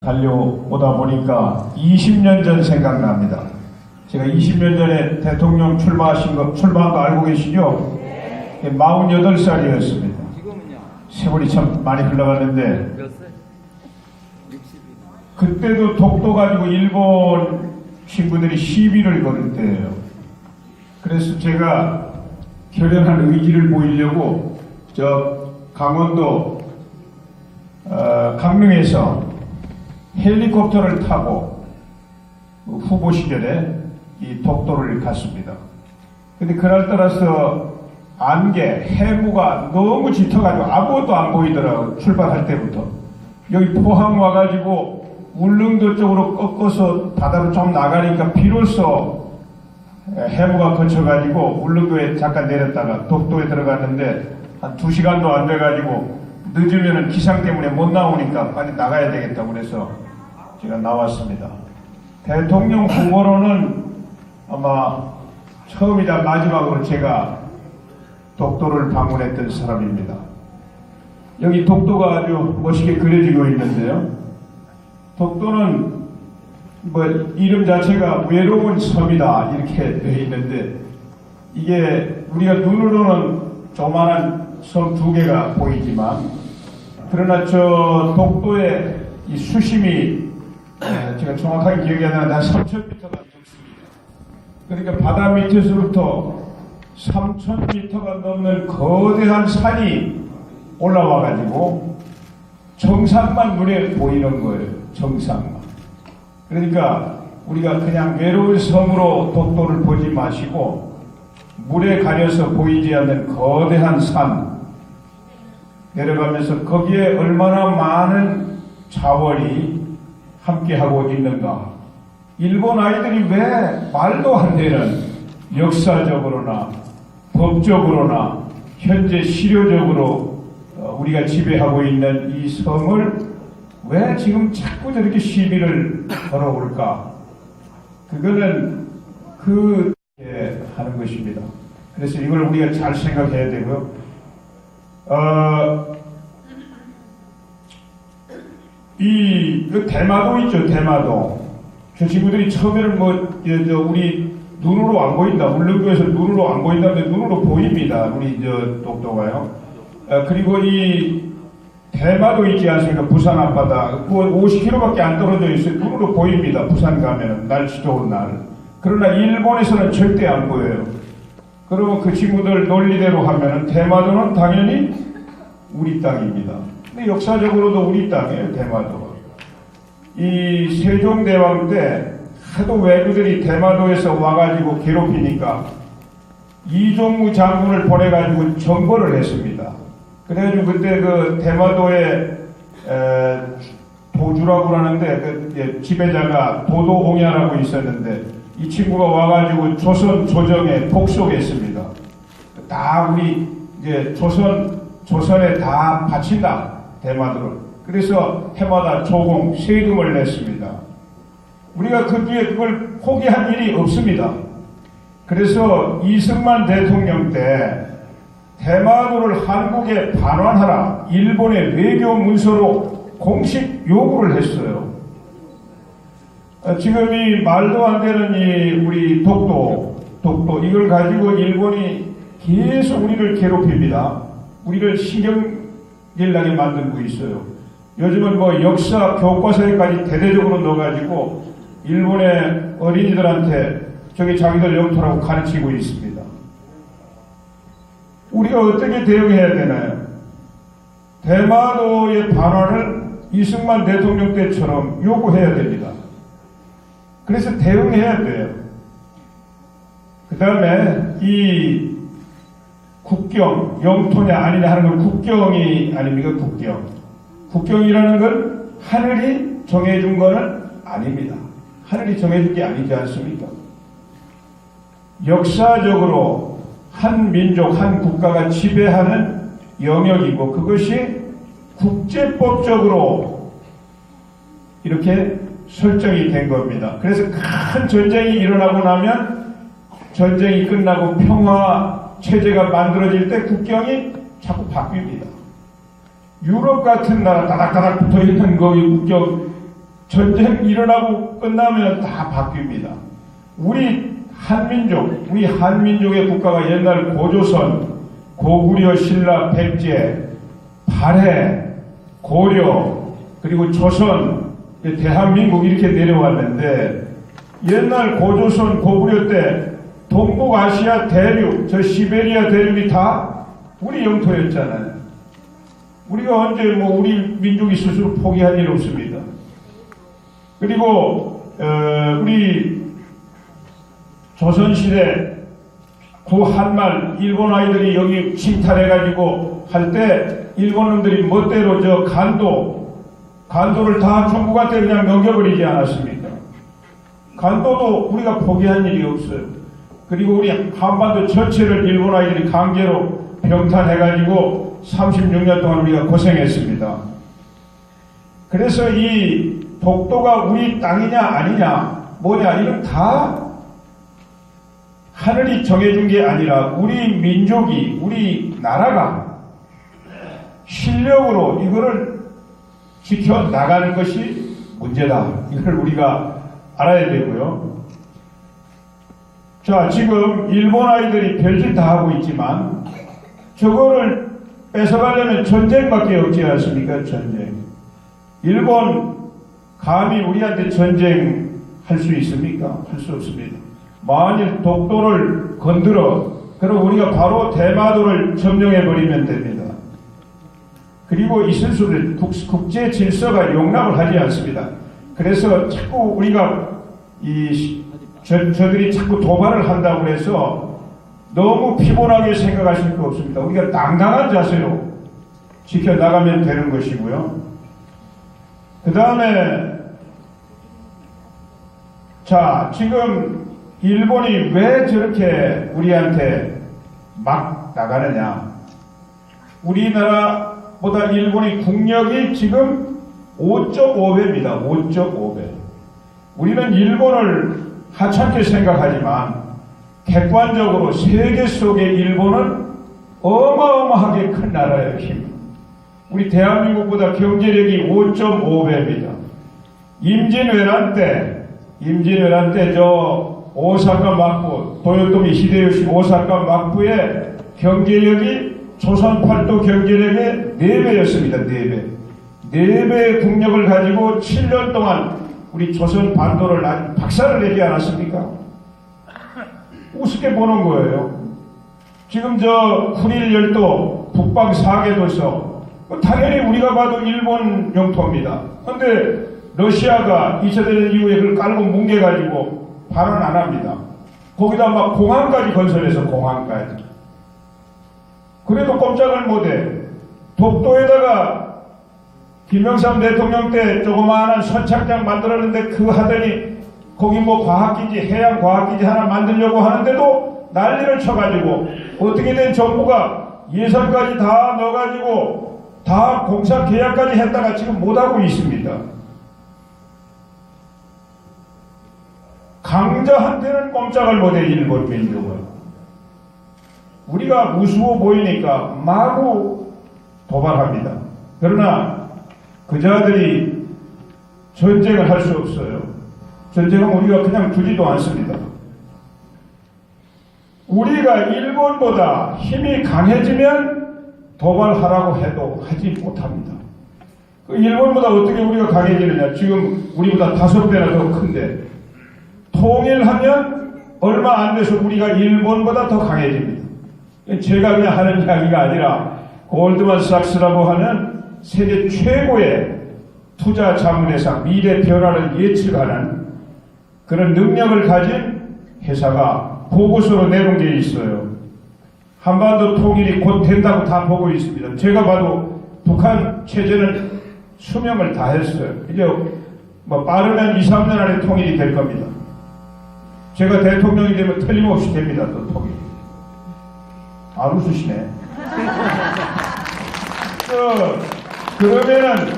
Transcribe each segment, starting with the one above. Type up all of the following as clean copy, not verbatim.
달려오다 보니까 20년 전 생각납니다. 제가 20년 전에 대통령 출마한 거 알고 계시죠? 48살이었습니다. 세월이 참 많이 흘러갔는데 그때도 독도 가지고 일본 친구들이 시비를 거는 때예요. 그래서 제가 결연한 의지를 보이려고 저 강원도 강릉에서 헬리콥터를 타고 후보 시절에 이 독도를 갔습니다. 근데 그날따라서 안개, 해무가 너무 짙어가지고 아무것도 안 보이더라고요. 출발할 때부터. 여기 포항 와가지고 울릉도 쪽으로 꺾어서 바다로 좀 나가니까 비로소 해무가 거쳐가지고 울릉도에 잠깐 내렸다가 독도에 들어갔는데 한 2시간도 안 돼가지고 늦으면 기상 때문에 못 나오니까 빨리 나가야 되겠다고 그래서 제가 나왔습니다. 대통령 후보로는 아마 처음이자 마지막으로 제가 독도를 방문했던 사람입니다. 여기 독도가 아주 멋있게 그려지고 있는데요. 독도는 뭐 이름 자체가 외로운 섬이다 이렇게 되어 있는데 이게 우리가 눈으로는 조그마한 섬 2개가 보이지만 그러나 저 독도의 이 수심이 제가 정확하게 기억이 안 나는데 한 3,000m가 넘습니다. 그러니까 바다 밑에서부터 3,000m가 넘는 거대한 산이 올라와 가지고 정상만 눈에 보이는 거예요. 정상만. 그러니까 우리가 그냥 외로운 섬으로 독도를 보지 마시고 물에 가려서 보이지 않는 거대한 산 내려가면서 거기에 얼마나 많은 자원이 함께하고 있는가. 일본 아이들이 왜 말도 안 되는 역사적으로나 법적으로나 현재 실효적으로 우리가 지배하고 있는 이 섬을 왜 지금 자꾸 저렇게 시비를 걸어올까? 그거는 하는 것입니다. 그래서 이걸 우리가 잘 생각해야 되고요. 그 대마도 있죠, 대마도. 저 친구들이 처음에는 우리 눈으로 안 보인다. 울릉도에서 눈으로 안 보인다는데 눈으로 보입니다. 우리 독도가요. 그리고 이 대마도 있지 않습니까? 부산 앞바다. 50km밖에 안 떨어져 있어요. 눈으로 보입니다. 부산 가면은 날씨 좋은 날. 그러나 일본에서는 절대 안 보여요. 그러면 그 친구들 논리대로 하면은 대마도는 당연히 우리 땅입니다. 근데 역사적으로도 우리 땅이에요, 대마도가. 이 세종대왕 때 하도 외구들이 대마도에서 와가지고 괴롭히니까 이종무 장군을 보내가지고 정벌을 했습니다. 그래가지고 그때 그 대마도에 도주라고 하는데 그 지배자가 도도옹야라고 있었는데 이 친구가 와가지고 조선 조정에 복속했습니다. 다 우리 이제 조선에 다 바친다 대마도를. 그래서 해마다 조공 세금을 냈습니다. 우리가 그 뒤에 그걸 포기한 일이 없습니다. 그래서 이승만 대통령 때 대마도를 한국에 반환하라 일본의 외교 문서로 공식 요구를 했어요. 지금 이 말도 안 되는 우리 독도 이걸 가지고 일본이 계속 우리를 괴롭힙니다. 우리를 신경질나게 만들고 있어요. 요즘은 뭐 역사 교과서에까지 대대적으로 넣어가지고 일본의 어린이들한테 저게 자기들 영토라고 가르치고 있습니다. 우리가 어떻게 대응해야 되나요? 대마도의 반환을 이승만 대통령 때처럼 요구해야 됩니다. 그래서 대응해야 돼요. 그 다음에 이 국경, 영토냐 아니냐 하는 건 국경이 아닙니까? 국경이라는 건 하늘이 정해준 거는 아닙니다. 하늘이 정해준 게 아니지 않습니까? 역사적으로 한 민족, 한 국가가 지배하는 영역이고 그것이 국제법적으로 이렇게 설정이 된 겁니다. 그래서 큰 전쟁이 일어나고 나면 전쟁이 끝나고 평화 체제가 만들어질 때 국경이 자꾸 바뀝니다. 유럽 같은 나라 다닥다닥 붙어있는 거기 국경 전쟁 일어나고 끝나면 다 바뀝니다. 우리 한민족의 국가가 옛날 고조선, 고구려, 신라, 백제, 발해, 고려, 그리고 조선, 대한민국 이렇게 내려왔는데 옛날 고조선, 고구려 때 동북아시아 대륙, 저 시베리아 대륙이 다 우리 영토였잖아요. 우리가 언제 우리 민족이 스스로 포기할 일 없습니다. 그리고 우리 조선시대 구한말 일본 아이들이 여기 침탈해가지고 할 때 일본 놈들이 멋대로 저 간도를 다 중국한테 그냥 넘겨버리지 않았습니까? 간도도 우리가 포기한 일이 없어요. 그리고 우리 한반도 전체를 일본 아이들이 강제로 병탄해가지고 36년 동안 우리가 고생했습니다. 그래서 이 독도가 우리 땅이냐 아니냐 뭐냐 이건 다 하늘이 정해준 게 아니라 우리 민족이 우리 나라가 실력으로 이거를 지켜나가는 것이 문제다. 이걸 우리가 알아야 되고요. 자, 지금 일본 아이들이 별짓 다 하고 있지만 저거를 뺏어가려면 전쟁밖에 없지 않습니까? 전쟁. 일본 감히 우리한테 전쟁할 수 있습니까? 할 수 없습니다. 만일 독도를 건드려 그럼 우리가 바로 대마도를 점령해버리면 됩니다. 그리고 있을 수 없는 국제 질서가 용납을 하지 않습니다. 그래서 자꾸 우리가 저들이 자꾸 도발을 한다고 해서 너무 피곤하게 생각하실 거 없습니다. 우리가 당당한 자세로 지켜나가면 되는 것이고요. 그 다음에 자, 지금 일본이 왜 저렇게 우리한테 막 나가느냐. 우리나라보다 일본이 국력이 지금 5.5배입니다. 5.5배. 우리는 일본을 하찮게 생각하지만 객관적으로 세계 속에 일본은 어마어마하게 큰 나라예요. 힘. 우리 대한민국보다 경제력이 5.5배입니다. 임진왜란 때 저 오사카 막부, 도요토미 히데요시 오사카 막부의 경제력이 조선 팔도 경제력의 4배였습니다. 4배. 4배의 국력을 가지고 7년 동안 우리 조선 반도를 박살을 내지 않았습니까? 우습게 보는 거예요. 지금 저 쿠릴 열도, 북방 4개도서 당연히 우리가 봐도 일본 영토입니다. 그런데 러시아가 2차 대전 이후에 그걸 깔고 뭉개가지고 발언 안 합니다. 거기다 막 공항까지 건설해서 공항까지. 그래도 꼼짝을 못해. 독도에다가 김영삼 대통령 때 조그마한 선착장 만들었는데 그 하더니 거기 뭐 과학기지, 해양과학기지 하나 만들려고 하는데도 난리를 쳐가지고 어떻게 된 정부가 예산까지 다 넣어가지고 다 공사 계약까지 했다가 지금 못하고 있습니다. 강자한테는 꼼짝을 못해. 일본 민족은. 우리가 무수해 보이니까 마구 도발합니다. 그러나 그자들이 전쟁을 할 수 없어요. 전쟁은 우리가 그냥 두지도 않습니다. 우리가 일본보다 힘이 강해지면 도발하라고 해도 하지 못합니다. 그 일본보다 어떻게 우리가 강해지느냐. 지금 우리보다 5배나 더 큰데 통일하면 얼마 안 돼서 우리가 일본보다 더 강해집니다. 제가 그냥 하는 이야기가 아니라 골드만삭스라고 하는 세계 최고의 투자 자문회사 미래 변화를 예측하는 그런 능력을 가진 회사가 보고서로 내놓은 게 있어요. 한반도 통일이 곧 된다고 다 보고 있습니다. 제가 봐도 북한 체제는 수명을 다 했어요. 이제 뭐 빠르면 2, 3년 안에 통일이 될 겁니다. 제가 대통령이 되면 틀림없이 됩니다. 또 통일. 안 웃으시네. 그러면은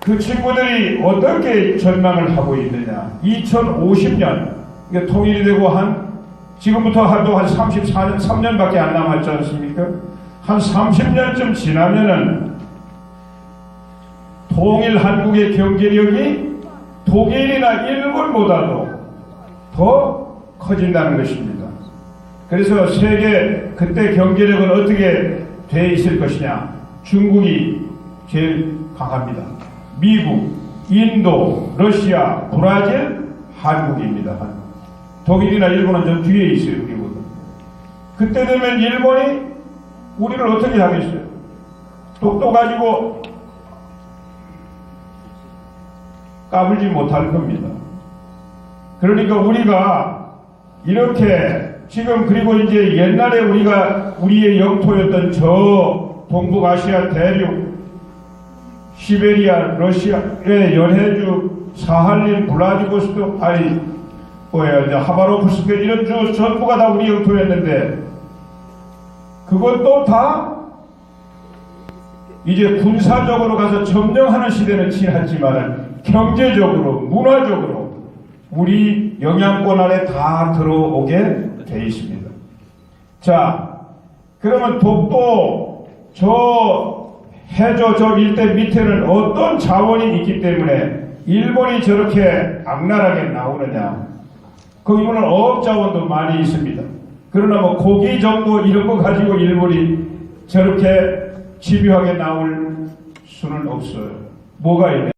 그 친구들이 어떻게 전망을 하고 있느냐. 2050년 통일이 되고 지금부터 한 34년, 3년밖에 안 남았지 않습니까? 한 30년쯤 지나면은 통일 한국의 경제력이 독일이나 일본보다도 더 커진다는 것입니다. 그래서 세계 그때 경제력은 어떻게 돼 있을 것이냐? 중국이 제일 강합니다. 미국, 인도, 러시아, 브라질, 한국입니다. 독일이나 일본은 좀 뒤에 있어요, 우리보다. 그때 되면 일본이 우리를 어떻게 하겠어요? 똑똑 가지고 까불지 못할 겁니다. 그러니까 우리가 이렇게 지금 그리고 이제 옛날에 우리의 영토였던 저 동북아시아 대륙, 시베리아, 러시아의 연해주, 사할린, 블라디보스토크, 하바로프스크 이런 주 전부가 다 우리 영토였는데 그것도 다 이제 군사적으로 가서 점령하는 시대는 지났지만 경제적으로, 문화적으로 우리 영향권 안에 다 들어오게 돼 있습니다. 자, 그러면 독도 저 해저 저 일대 밑에는 어떤 자원이 있기 때문에 일본이 저렇게 악랄하게 나오느냐? 거기는 어업 자원도 많이 있습니다. 그러나 뭐 고기 정도 이런 거 가지고 일본이 저렇게 집요하게 나올 수는 없어요. 뭐가 있냐?